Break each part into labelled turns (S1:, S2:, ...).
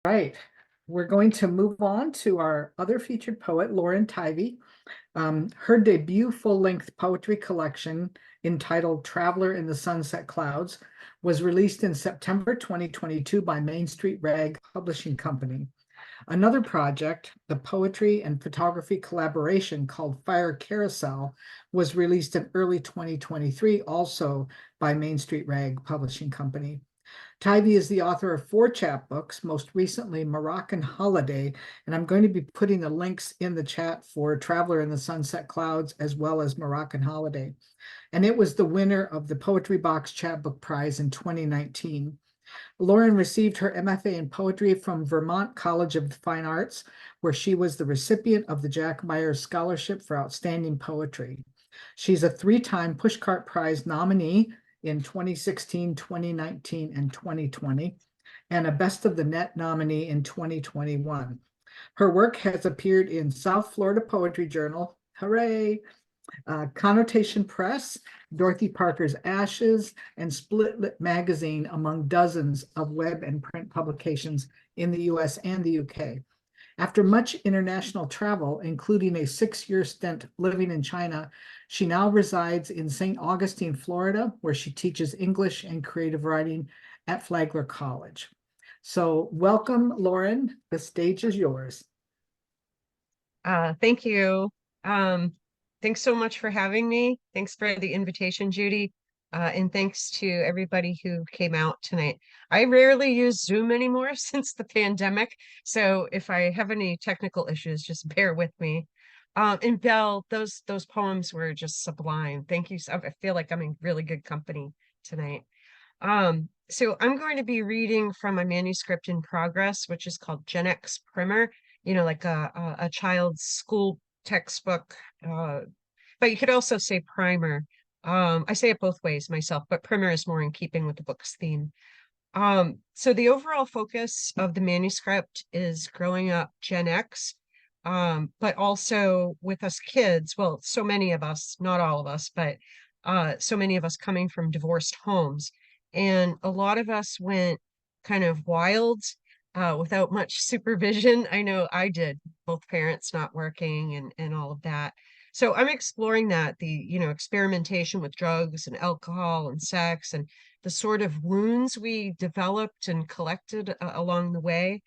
S1: Right. We're going to move on to our other featured poet, Lauren Tivey. Her debut full-length poetry collection entitled Traveler in the Sunset Clouds was released in September 2022 by Main Street Rag Publishing Company. Another project, the poetry and photography collaboration called Fire Carousel, was released in early 2023, also by Main Street Rag Publishing Company. Tivey is the author of 4 chapbooks, most recently Moroccan Holiday, and I'm going to be putting the links in the chat for Traveler in the Sunset Clouds as well as Moroccan Holiday. And it was the winner of the Poetry Box Chapbook Prize in 2019. Lauren received her MFA in poetry from Vermont College of Fine Arts, where she was the recipient of the Jack Myers Scholarship for Outstanding Poetry. She's a 3-time Pushcart Prize nominee in 2016, 2019, and 2020, and a Best of the Net nominee in 2021. Her work has appeared in South Florida Poetry Journal, hooray, Connotation Press, Dorothy Parker's Ashes, and Split Lip Magazine, among dozens of web and print publications in the US and the UK. After much international travel, including a 6-year stint living in China, she now resides in St. Augustine, Florida, where she teaches English and creative writing at Flagler College. So welcome, Lauren. The stage is yours.
S2: Thank you. Thanks so much for having me. Thanks for the invitation, Judy. And thanks to everybody who came out tonight. I rarely use Zoom anymore since the pandemic. So if I have any technical issues, just bear with me. And Belle, those poems were just sublime. Thank you. I feel like I'm in really good company tonight. So I'm going to be reading from a manuscript in progress, which is called Gen X Primer, like a child's school textbook. But you could also say primer. I say it both ways myself, but primer is more in keeping with the book's theme. So the overall focus of the manuscript is growing up Gen X, but also with us kids. Well, so many of us, not all of us, but so many of us coming from divorced homes. And a lot of us went kind of wild without much supervision. I know I did, both parents not working and all of that. So I'm exploring that, the experimentation with drugs and alcohol and sex and the sort of wounds we developed and collected along the way,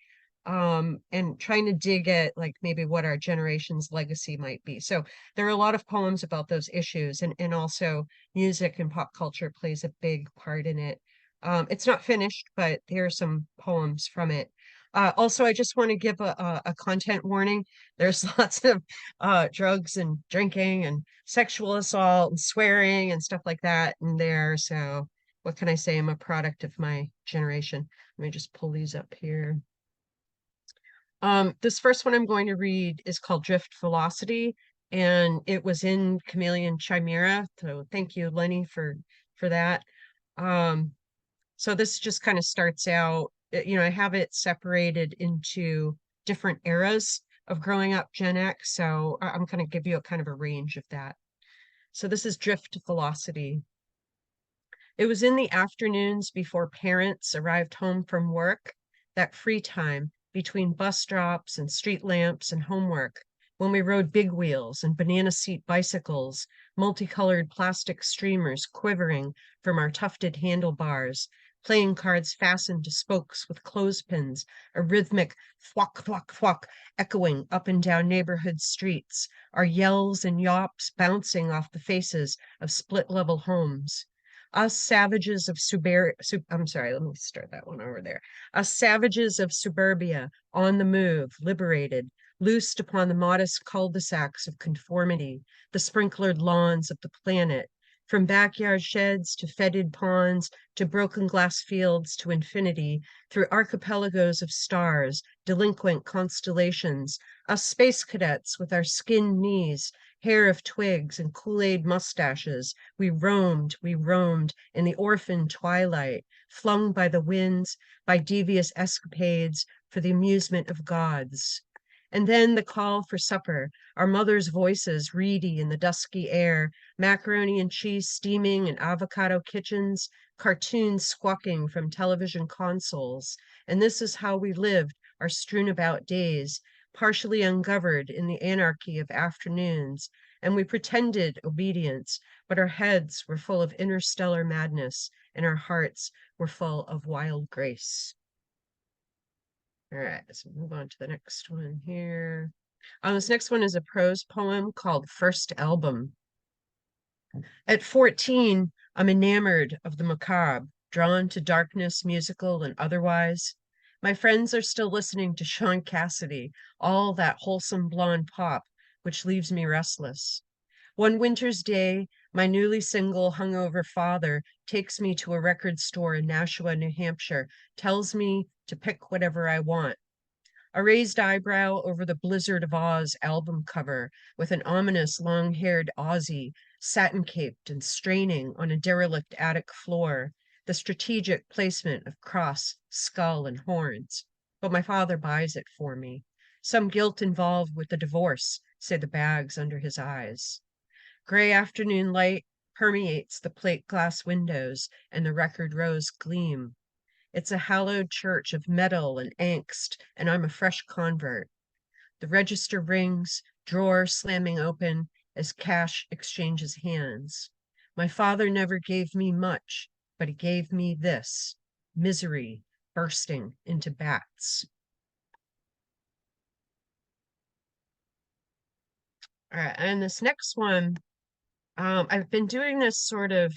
S2: and trying to dig at like maybe what our generation's legacy might be. So there are a lot of poems about those issues, and also music and pop culture plays a big part in it. It's not finished, but here are some poems from it. Also, I just want to give a content warning. There's lots of drugs and drinking and sexual assault and swearing and stuff like that in there. So what can I say? I'm a product of my generation. Let me just pull these up here. This first one I'm going to read is called Drift Velocity, and it was in Chameleon Chimera. So thank you, Lenny, for that. So this just kind of starts out, I have it separated into different eras of growing up Gen X. So I'm going to give you a kind of a range of that. So this is Drift Velocity. It was in the afternoons before parents arrived home from work, that free time between bus drops and street lamps and homework, when we rode big wheels and banana seat bicycles, multicolored plastic streamers quivering from our tufted handlebars, playing cards fastened to spokes with clothespins, a rhythmic thwack, thwack, thwack echoing up and down neighborhood streets, our yells and yops bouncing off the faces of split-level homes. Us savages of I'm sorry, let me start that one over there. Us savages of suburbia, on the move, liberated, loosed upon the modest cul-de-sacs of conformity, the sprinklered lawns of the planet, from backyard sheds to fetid ponds, to broken glass fields to infinity, through archipelagos of stars, delinquent constellations, us space cadets with our skinned knees, hair of twigs and Kool-Aid mustaches, we roamed in the orphan twilight, flung by the winds, by devious escapades for the amusement of gods. And then the call for supper, our mothers' voices reedy in the dusky air, macaroni and cheese steaming in avocado kitchens, cartoons squawking from television consoles. And this is how we lived our strewn about days, partially ungoverned in the anarchy of afternoons, and we pretended obedience, but our heads were full of interstellar madness, and our hearts were full of wild grace. All right, let's move on to the next one here. This next one is a prose poem called First Album. At 14, I'm enamored of the macabre, drawn to darkness, musical and otherwise. My friends are still listening to Sean Cassidy, all that wholesome blonde pop, which leaves me restless. One winter's day, my newly single, hungover father takes me to a record store in Nashua, New Hampshire, tells me to pick whatever I want. A raised eyebrow over the Blizzard of Oz album cover with an ominous long-haired Aussie, satin-caped and straining on a derelict attic floor, the strategic placement of cross, skull, and horns. But my father buys it for me. Some guilt involved with the divorce, say the bags under his eyes. Gray afternoon light permeates the plate glass windows, and the record rows gleam. It's a hallowed church of metal and angst, and I'm a fresh convert. The register rings, drawer slamming open as cash exchanges hands. My father never gave me much, but he gave me this, misery bursting into bats. All right, and this next one, I've been doing this sort of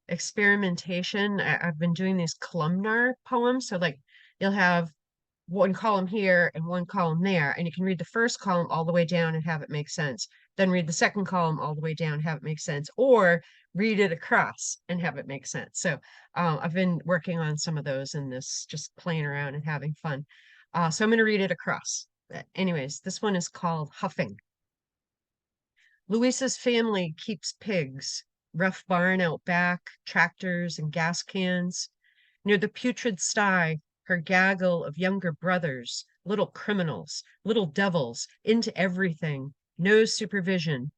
S2: experimentation. I've been doing these columnar poems. So like you'll have one column here and one column there, and you can read the first column all the way down and have it make sense. Then read the second column all the way down and have it make sense, or read it across and have it make sense. So I've been working on some of those in this, just playing around and having fun. So I'm going to read it across. Anyways, this one is called Huffing. Louisa's family keeps pigs, rough barn out back, tractors and gas cans. Near the putrid sty, her gaggle of younger brothers, little criminals, little devils, into everything, no supervision.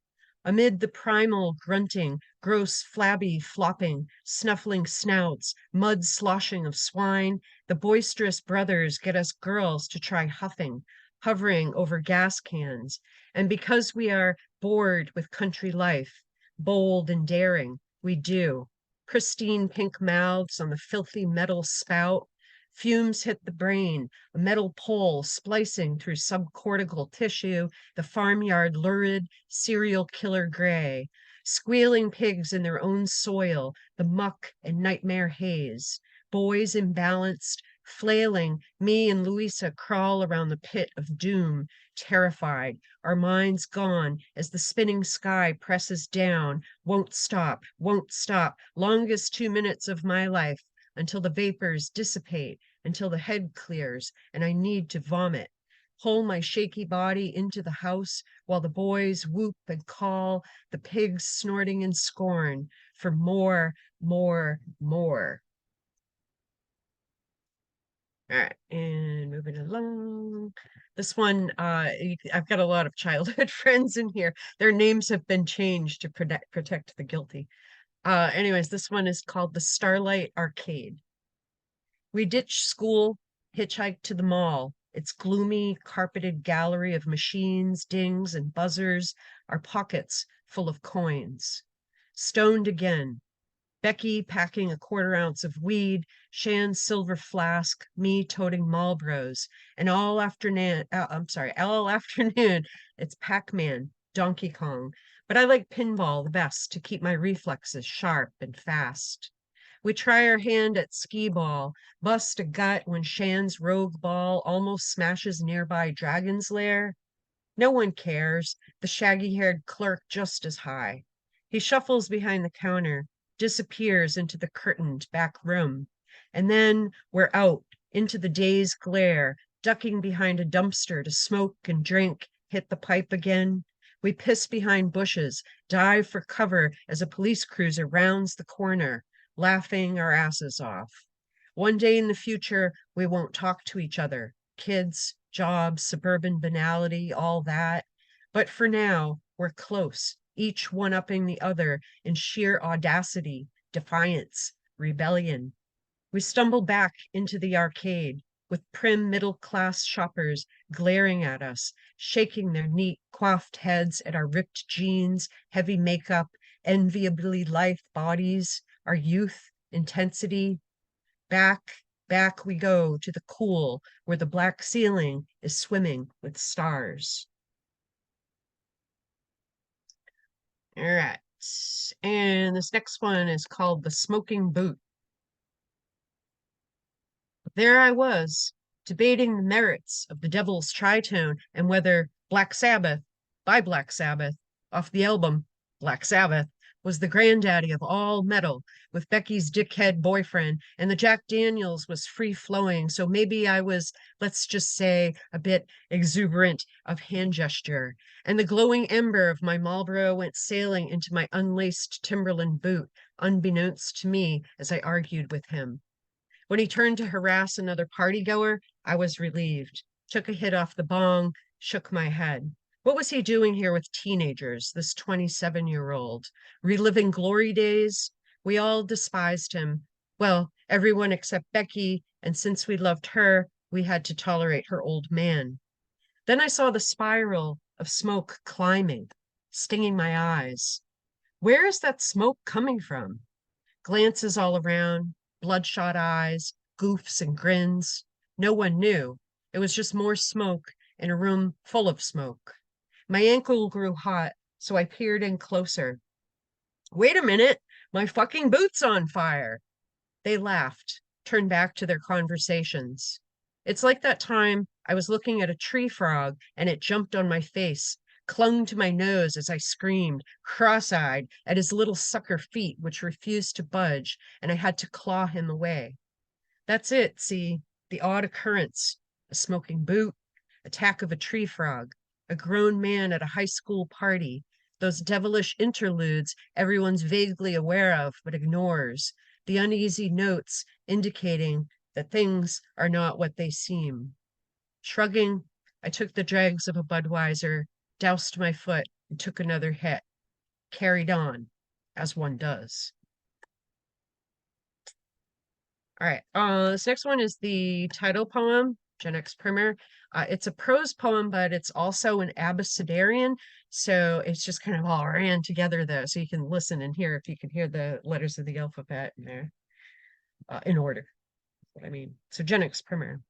S2: Amid the primal grunting, gross, flabby flopping, snuffling snouts, mud sloshing of swine, the boisterous brothers get us girls to try huffing, hovering over gas cans. And because we are bored with country life, bold and daring, we do. Pristine pink mouths on the filthy metal spout. Fumes hit the brain, a metal pole splicing through subcortical tissue, the farmyard lurid, serial killer gray. Squealing pigs in their own soil, the muck and nightmare haze. Boys imbalanced, flailing, me and Louisa crawl around the pit of doom, terrified, our minds gone as the spinning sky presses down, won't stop, longest 2 minutes of my life, until the vapors dissipate, until the head clears, and I need to vomit. Pull my shaky body into the house while the boys whoop and call, the pigs snorting in scorn for more, more, more. All right, and moving along. This one, I've got a lot of childhood friends in here. Their names have been changed to protect the guilty. Anyways, this one is called the Starlight Arcade. We ditched school, hitchhiked to the mall, its gloomy, carpeted gallery of machines, dings, and buzzers, our pockets full of coins. Stoned again. Becky packing a quarter-ounce of weed, Shan's silver flask, me toting Marlboros, and all afternoon, it's Pac-Man, Donkey Kong, but I like pinball the best to keep my reflexes sharp and fast. We try our hand at skee ball, bust a gut when Shan's rogue ball almost smashes nearby Dragon's Lair. No one cares, the shaggy-haired clerk just as high. He shuffles behind the counter, disappears into the curtained back room. And then we're out into the day's glare, ducking behind a dumpster to smoke and drink, hit the pipe again. We piss behind bushes, dive for cover as a police cruiser rounds the corner, laughing our asses off. One day in the future, we won't talk to each other. Kids, jobs, suburban banality, all that. But for now, we're close, each one-upping the other in sheer audacity, defiance, rebellion. We stumble back into the arcade, with prim middle-class shoppers glaring at us, shaking their neat, coiffed heads at our ripped jeans, heavy makeup, enviably lithe bodies, our youth, intensity. Back, back we go to the cool where the black ceiling is swimming with stars. All right. And this next one is called The Smoking Boot. There I was, debating the merits of the Devil's Tritone and whether Black Sabbath, by Black Sabbath, off the album Black Sabbath, was the granddaddy of all metal, with Becky's dickhead boyfriend, and the Jack Daniels was free flowing. So maybe I was, let's just say, a bit exuberant of hand gesture. And the glowing ember of my Marlboro went sailing into my unlaced Timberland boot, unbeknownst to me as I argued with him. When he turned to harass another party goer, I was relieved, took a hit off the bong, shook my head. What was he doing here with teenagers, this 27-year-old? Reliving glory days? We all despised him. Well, everyone except Becky, and since we loved her, we had to tolerate her old man. Then I saw the spiral of smoke climbing, stinging my eyes. Where is that smoke coming from? Glances all around, bloodshot eyes, goofs and grins. No one knew. It was just more smoke in a room full of smoke. My ankle grew hot, so I peered in closer. Wait a minute, my fucking boot's on fire. They laughed, turned back to their conversations. It's like that time I was looking at a tree frog and it jumped on my face, clung to my nose as I screamed, cross-eyed at his little sucker feet, which refused to budge, and I had to claw him away. That's it, see, the odd occurrence, a smoking boot, attack of a tree frog, a grown man at a high school party, those devilish interludes everyone's vaguely aware of but ignores, the uneasy notes indicating that things are not what they seem. Shrugging, I took the dregs of a Budweiser, doused my foot, and took another hit. Carried on, as one does. All right. This next one is the title poem, Gen X Primer. It's a prose poem, but it's also an abecedarian. So it's just kind of all ran together, though. So you can listen and hear if you can hear the letters of the alphabet in there in order. What I mean. So Gen X Primer.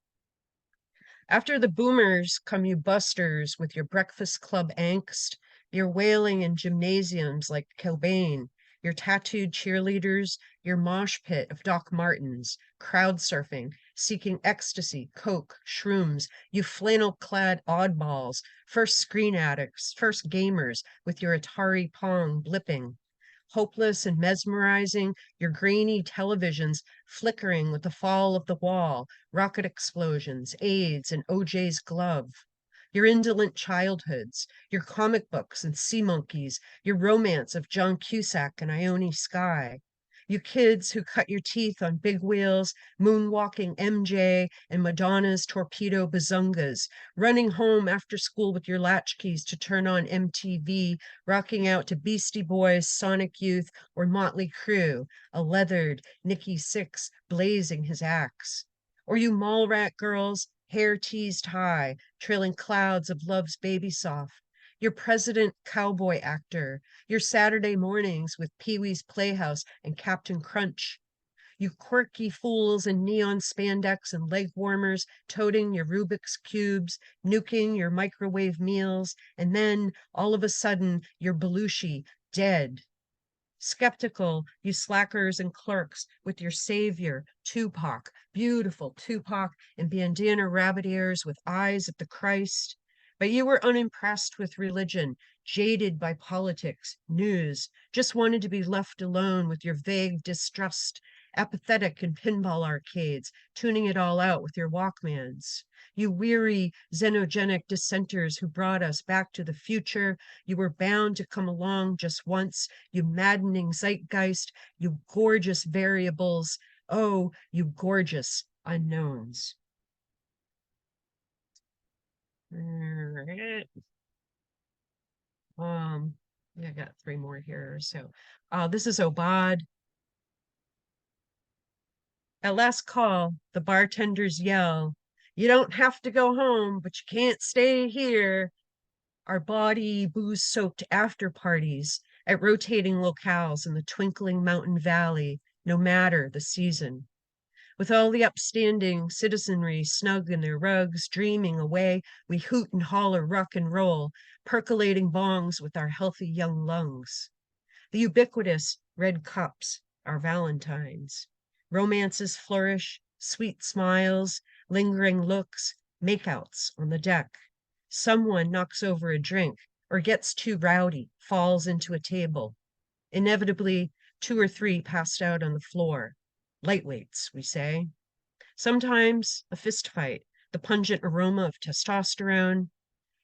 S2: After the boomers come you busters with your breakfast club angst, your wailing in gymnasiums like Cobain, your tattooed cheerleaders, your mosh pit of Doc Martens, crowd surfing, seeking ecstasy, coke, shrooms, you flannel-clad oddballs, first screen addicts, first gamers with your Atari Pong blipping. Hopeless and mesmerizing, your grainy televisions flickering with the fall of the wall, rocket explosions, AIDS, and OJ's glove. Your indolent childhoods, your comic books and sea monkeys, your romance of John Cusack and Ione Skye. You kids who cut your teeth on big wheels, moonwalking MJ and Madonna's torpedo bazungas, running home after school with your latchkeys to turn on MTV, rocking out to Beastie Boys, Sonic Youth, or Motley Crue, a leathered Nikki Sixx blazing his axe. Or you mall rat girls, hair teased high, trailing clouds of Love's Baby Soft. Your president cowboy actor, your Saturday mornings with Pee-wee's Playhouse and Captain Crunch. You quirky fools in neon spandex and leg warmers, toting your Rubik's Cubes, nuking your microwave meals, and then, all of a sudden, your Belushi, dead. Skeptical, you slackers and clerks with your savior, Tupac, beautiful Tupac in bandana rabbit ears with eyes of the Christ. But you were unimpressed with religion, jaded by politics, news, just wanted to be left alone with your vague distrust, apathetic in pinball arcades, tuning it all out with your Walkmans. You weary, xenogenic dissenters who brought us back to the future, you were bound to come along just once, you maddening zeitgeist, you gorgeous variables, oh, you gorgeous unknowns. All right. Yeah, I got three more here. So, this is Obad. At last call, the bartenders yell, You don't have to go home, but you can't stay here. Our body booze-soaked after parties at rotating locales in the twinkling mountain valley, no matter the season. With all the upstanding citizenry snug in their rugs, dreaming away, we hoot and holler rock and roll, percolating bongs with our healthy young lungs. The ubiquitous red cups, our valentines. Romances flourish, sweet smiles, lingering looks, makeouts on the deck. Someone knocks over a drink or gets too rowdy, falls into a table. Inevitably, two or three passed out on the floor. Lightweights, we say. Sometimes a fist fight, the pungent aroma of testosterone.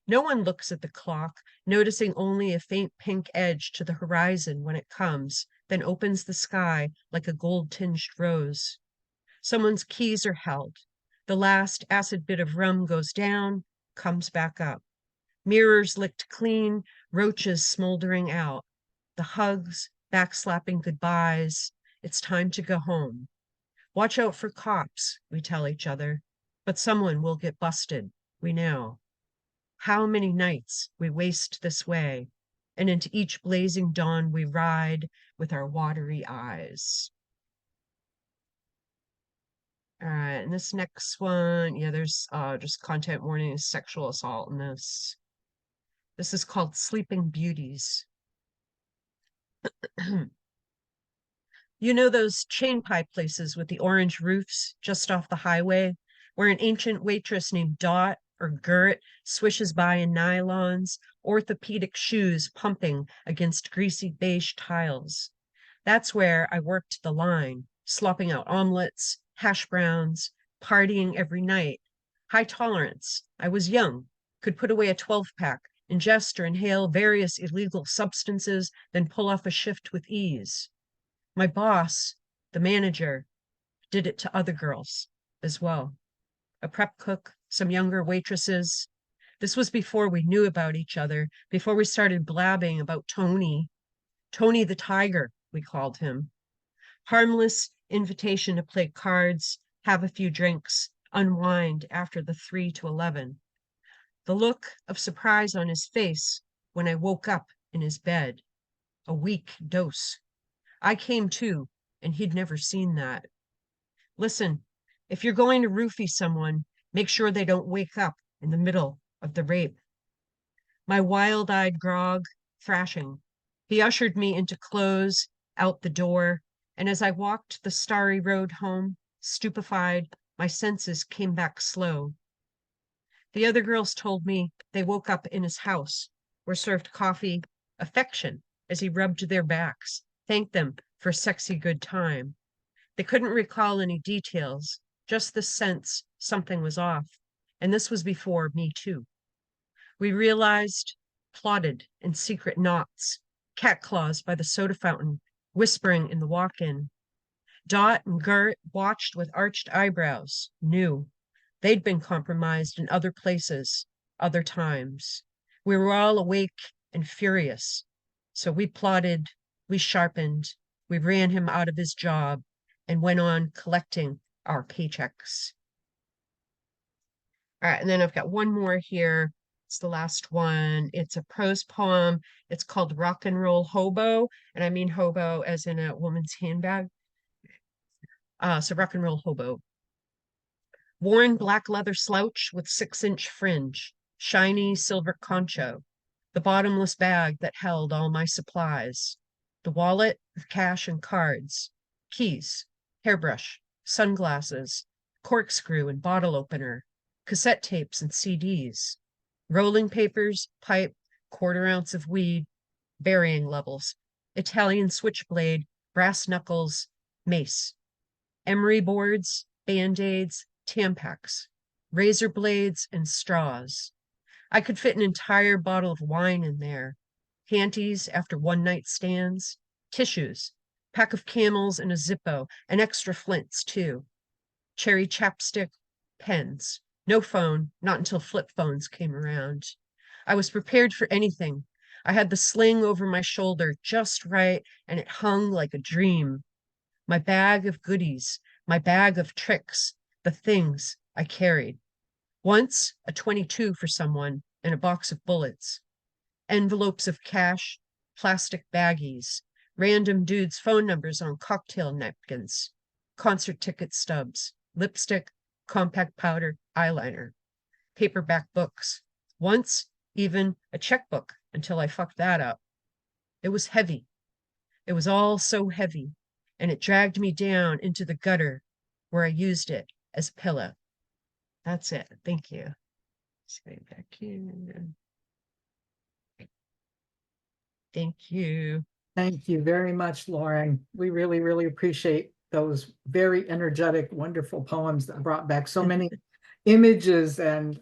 S2: No one looks at the clock, noticing only a faint pink edge to the horizon when it comes, then opens the sky like a gold-tinged rose. Someone's keys are held. The last acid bit of rum goes down, comes back up. Mirrors licked clean, roaches smoldering out. The hugs, backslapping goodbyes. It's time to go home. Watch out for cops, we tell each other. But someone will get busted, we know. How many nights we waste this way, and into each blazing dawn we ride with our watery eyes. All right, and this next one, yeah, there's just content warning, sexual assault in this. This is called Sleeping Beauties. You know those chain pie places with the orange roofs just off the highway, where an ancient waitress named Dot or Gert swishes by in nylons, orthopedic shoes pumping against greasy beige tiles. That's where I worked the line, slopping out omelets, hash browns, partying every night. High tolerance. I was young, could put away a 12-pack, ingest or inhale various illegal substances, then pull off a shift with ease. My boss, the manager, did it to other girls as well. A prep cook, some younger waitresses. This was before we knew about each other, before we started blabbing about Tony. Tony the Tiger, we called him. Harmless invitation to play cards, have a few drinks, unwind after the 3 to 11. The look of surprise on his face when I woke up in his bed. A weak dose. I came to, and he'd never seen that. Listen, if you're going to roofie someone, make sure they don't wake up in the middle of the rape. My wild-eyed grog thrashing. He ushered me into clothes, out the door, and as I walked the starry road home, stupefied, my senses came back slow. The other girls told me they woke up in his house, were served coffee, affection, as he rubbed their backs, thanked them for a sexy good time. They couldn't recall any details, just the sense something was off. And this was before Me Too. We realized, plotted in secret knots, cat claws by the soda fountain, whispering in the walk-in. Dot and Gert watched with arched eyebrows, knew. They'd been compromised in other places, other times. We were all awake and furious. So we plotted, we sharpened, we ran him out of his job and went on collecting our paychecks. All right, and then I've got one more here. It's the last one. It's a prose poem. It's called Rock and Roll Hobo, and I mean hobo as in a woman's handbag. So Rock and Roll Hobo. Worn black leather slouch with 6-inch fringe, shiny silver concho, the bottomless bag that held all my supplies, the wallet with cash and cards, keys, hairbrush, sunglasses, corkscrew and bottle opener, cassette tapes and CDs, rolling papers, pipe, quarter-ounce of weed, varying levels, Italian switchblade, brass knuckles, mace, emery boards, band-aids, Tampax, razor blades, and straws. I could fit an entire bottle of wine in there. Panties after one-night stands, tissues, pack of Camels and a Zippo, and extra flints too. Cherry chapstick, pens. No phone, not until flip phones came around. I was prepared for anything. I had the sling over my shoulder just right, and it hung like a dream. My bag of goodies, my bag of tricks, the things I carried. Once a 22 for someone and a box of bullets, envelopes of cash, plastic baggies, random dudes' phone numbers on cocktail napkins, concert ticket stubs, lipstick, compact powder, eyeliner, paperback books. Once, even a checkbook until I fucked that up. It was heavy. It was all so heavy, and it dragged me down into the gutter where I used it as a pillow. That's it. Thank you. Let's go back here. Thank you.
S1: Thank you very much, Lauren. We really, really appreciate those very energetic, wonderful poems that brought back so many images and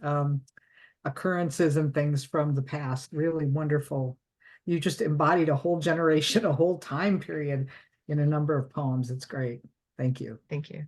S1: occurrences and things from the past. Really wonderful. You just embodied a whole generation, a whole time period in a number of poems. It's great. Thank you.
S2: Thank you.